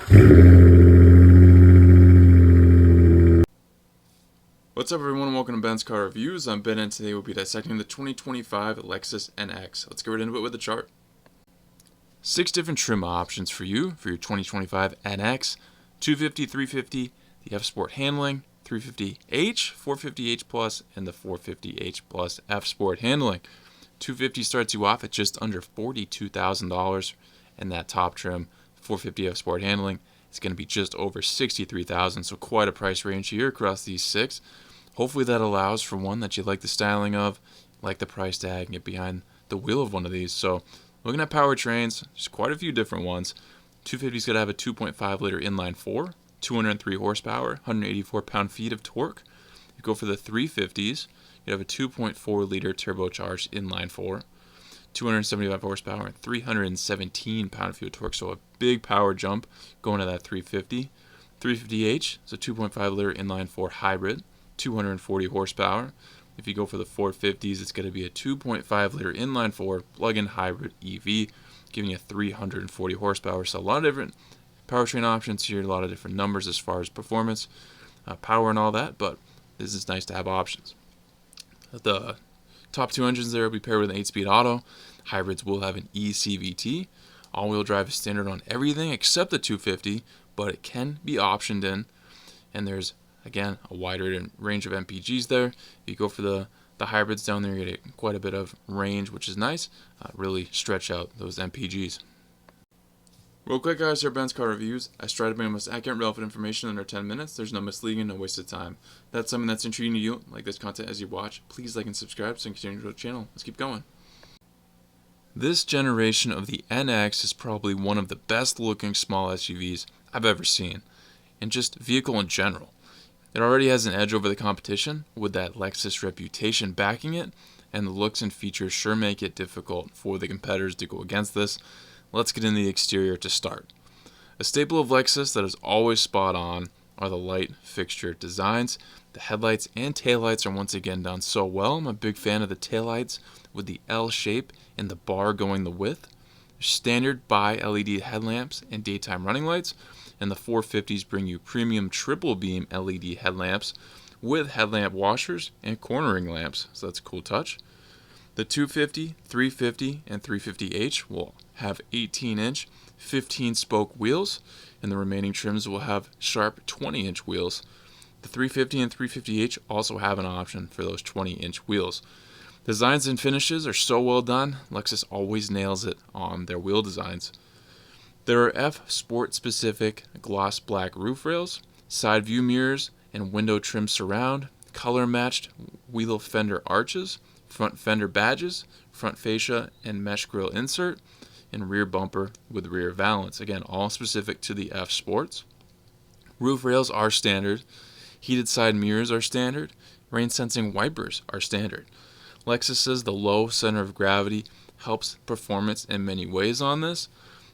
What's up everyone, and welcome to Ben's Car Reviews. I'm Ben and today we'll be dissecting the 2025 Lexus NX. Let's get right into it with the chart. 6 different trim options for your 2025 NX, 250, 350, the F-Sport handling, 350H, 450H Plus, and the 450H Plus F-Sport handling. 250 starts you off at just under $42,000, and that top trim, 450 F-Sport handling, is going to be just over $63,000, so quite a price range here across these 6. Hopefully that allows for one that you like the styling of, like the price tag, and get behind the wheel of one of these. So looking at powertrains, there's quite a few different ones. 250 is going to have a 2.5 liter inline 4, 203 horsepower, 184 pound-feet of torque. You go for the 350s, you have a 2.4 liter turbocharged inline 4, 275 horsepower, and 317 pound-feet of torque. So a big power jump going to that 350. 350H is a 2.5 liter inline 4 hybrid, 240 horsepower. If you go for the 450s, it's going to be a 2.5 liter inline 4 plug-in hybrid EV, giving you 340 horsepower. So a lot of different powertrain options here, a lot of different numbers as far as performance, power, and all that. But this is nice to have options. The top 2 engines there will be paired with an 8-speed auto. Hybrids will have an eCVT. All-wheel drive is standard on everything except the 250, but it can be optioned in. And there's, again, a wider range of MPGs there. If you go for the hybrids down there, you get quite a bit of range, which is nice. Really stretch out those MPGs. Real quick, guys, here are Ben's Car Reviews. I strive to bring the most accurate, relevant information in under 10 minutes. There's no misleading and no wasted time. If that's something that's intriguing to you, like this content as you watch, please like and subscribe so you can continue to grow the channel. Let's keep going. This generation of the NX is probably one of the best looking small SUVs I've ever seen, and just vehicle in general. It already has an edge over the competition with that Lexus reputation backing it, and the looks and features sure make it difficult for the competitors to go against this. Let's get into the exterior to start. A staple of Lexus that is always spot on are the light fixture designs. The headlights and taillights are once again done so well. I'm a big fan of the taillights with the L shape and the bar going the width. Standard bi-LED headlamps and daytime running lights, and the 450s bring you premium triple beam LED headlamps with headlamp washers and cornering lamps, so that's a cool touch. The 250, 350, and 350H will have 18-inch, 15-spoke wheels, and the remaining trims will have sharp 20-inch wheels. The 350 and 350H also have an option for those 20-inch wheels. Designs and finishes are so well done, Lexus always nails it on their wheel designs. There are F-Sport specific gloss black roof rails, side view mirrors, and window trim surround, color matched wheel fender arches, front fender badges, front fascia and mesh grille insert, and rear bumper with rear valance. Again, all specific to the F-Sports. Roof rails are standard. Heated side mirrors are standard. Rain sensing wipers are standard. Lexus says the low center of gravity helps performance in many ways on this.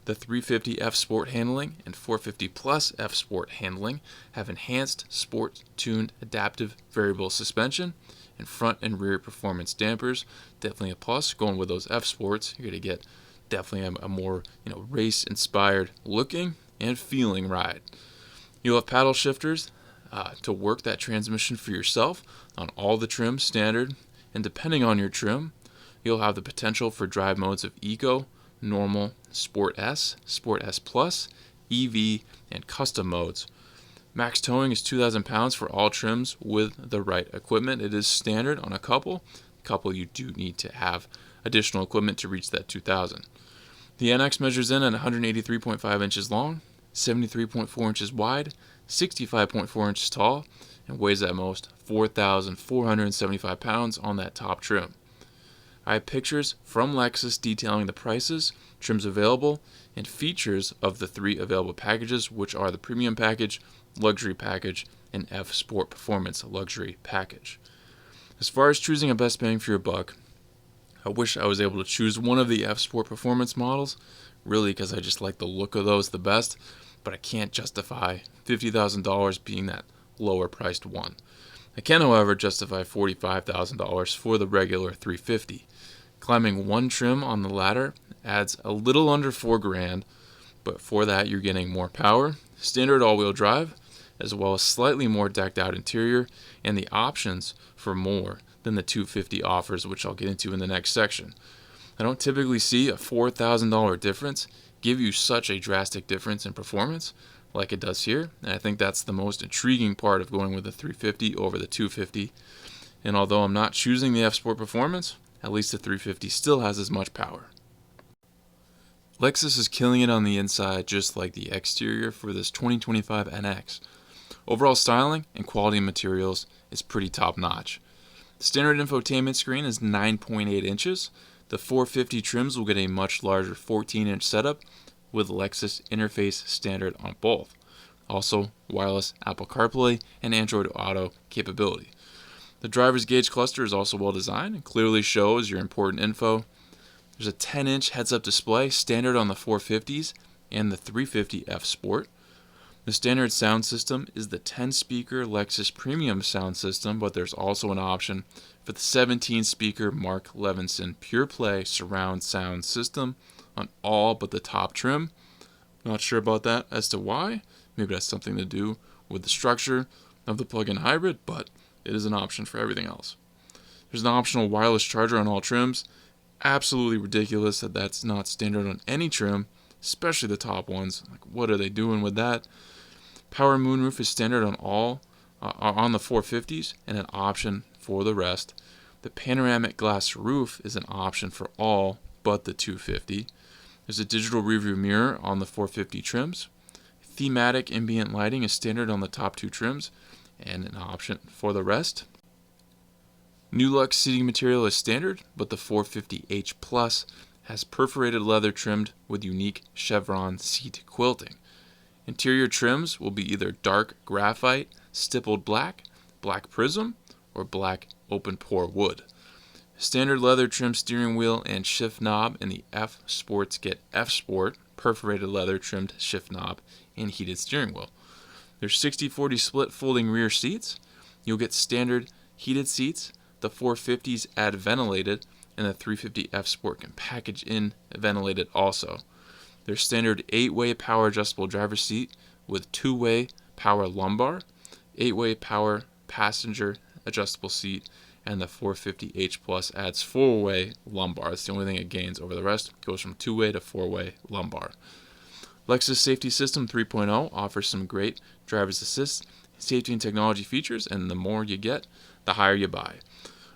The 350 F-Sport handling and 450 Plus F-Sport handling have enhanced sport-tuned adaptive variable suspension and front and rear performance dampers. Definitely a plus. Going with those F-Sports, you're going to get definitely a more race-inspired looking and feeling ride. You'll have paddle shifters to work that transmission for yourself on all the trims standard, and depending on your trim, you'll have the potential for drive modes of Eco, Normal, Sport S, Sport S Plus, EV, and custom modes. Max towing is 2,000 pounds for all trims with the right equipment. It is standard on a couple. You do need to have additional equipment to reach that 2,000. The NX measures in at 183.5 inches long, 73.4 inches wide, 65.4 inches tall, and weighs at most 4,475 pounds on that top trim. I have pictures from Lexus detailing the prices, trims available, and features of the 3 available packages, which are the Premium Package, Luxury Package, and F-Sport Performance Luxury Package. As far as choosing a best bang for your buck, I wish I was able to choose one of the F-Sport Performance models, really because I just like the look of those the best, but I can't justify $50,000 being that lower priced one. I can, however, justify $45,000 for the regular 350. Climbing one trim on the ladder adds a little under $4,000, but for that you're getting more power, standard all-wheel drive, as well as slightly more decked out interior and the options for more than the 250 offers, which I'll get into in the next section. I don't typically see a $4,000 difference give you such a drastic difference in performance like it does here, and I think that's the most intriguing part of going with the 350 over the 250. And although I'm not choosing the F-Sport Performance, at least the 350 still has as much power. Lexus is killing it on the inside just like the exterior for this 2025 NX. Overall styling and quality materials is pretty top notch. The standard infotainment screen is 9.8 inches. The 450 trims will get a much larger 14-inch setup with Lexus interface standard on both. Also, wireless Apple CarPlay and Android Auto capability. The driver's gauge cluster is also well designed and clearly shows your important info. There's a 10-inch heads-up display standard on the 450s and the 350 F Sport. The standard sound system is the 10-speaker Lexus Premium sound system, but there's also an option for the 17-speaker Mark Levinson Pure Play surround sound system on all but the top trim. Not sure about that as to why. Maybe that's something to do with the structure of the plug-in hybrid, but it is an option for everything else. There's an optional wireless charger on all trims. Absolutely ridiculous that that's not standard on any trim, especially the top ones. Like, what are they doing with that? Power moonroof is standard on all on the 450s and an option for the rest. The panoramic glass roof is an option for all but the 250. There's a digital rearview mirror on the 450 trims. Thematic ambient lighting is standard on the top two trims and an option for the rest. New Lux seating material is standard, but the 450H Plus has perforated leather trimmed with unique chevron seat quilting. Interior trims will be either dark graphite, stippled black, black prism, or black open pore wood. Standard leather trim steering wheel and shift knob in the F Sports get F Sport, perforated leather trimmed shift knob, and heated steering wheel. There's 60/40 split folding rear seats. You'll get standard heated seats. The 450s add ventilated, and the 350 F Sport can package in ventilated also. There's standard 8-way power adjustable driver's seat with 2-way power lumbar, 8-way power passenger adjustable seat, and the 450H Plus adds 4-way lumbar. That's the only thing it gains over the rest. It goes from 2-way to 4-way lumbar. Lexus Safety System 3.0 offers some great driver's assist, safety and technology features, and the more you get, the higher you buy.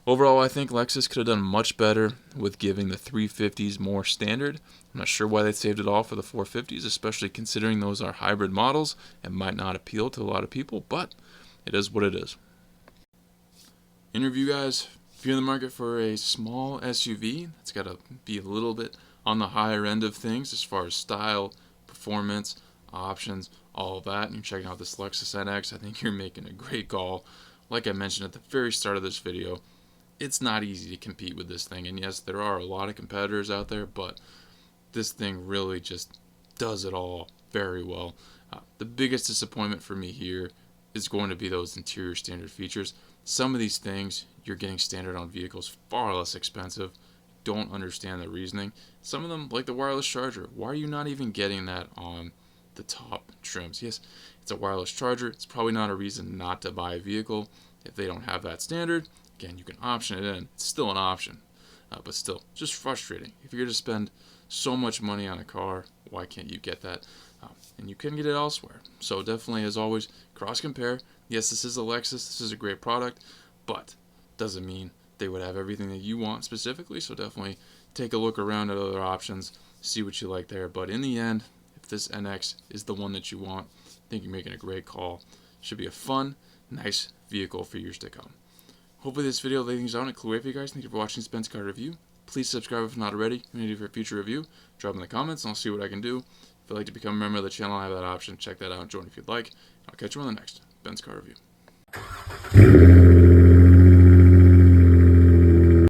Overall, I think Lexus could have done much better with giving the 350s more standard. I'm not sure why they saved it all for the 450s, especially considering those are hybrid models and might not appeal to a lot of people, but it is what it is. Interview guys, if you're in the market for a small SUV, it's got to be a little bit on the higher end of things as far as style, performance, options, all of that, and you're checking out this Lexus NX, I think you're making a great call. Like I mentioned at the very start of this video, it's not easy to compete with this thing, and yes, there are a lot of competitors out there, but this thing really just does it all very well. The biggest disappointment for me here is going to be those interior standard features. Some of these things you're getting standard on vehicles far less expensive. Don't understand the reasoning. Some of them, like the wireless charger, why are you not even getting that on the top trims? Yes, it's a wireless charger. It's probably not a reason not to buy a vehicle if they don't have that standard. Again, you can option it in. It's still an option, but still, just frustrating. If you're going to spend so much money on a car, why can't you get that? And you can get it elsewhere. So definitely, as always, cross-compare. Yes, this is a Lexus. This is a great product, but doesn't mean they would have everything that you want specifically. So definitely take a look around at other options, see what you like there. But in the end, if this NX is the one that you want, I think you're making a great call. Should be a fun, nice vehicle for years to come. Hopefully this video laid things out in a clear way for you guys. Thank you for watching this Benz car review. Please subscribe if not already. If you need for a future review, drop in the comments and I'll see what I can do. If you'd like to become a member of the channel, I have that option. Check that out and join if you'd like. I'll catch you on the next Benz car review.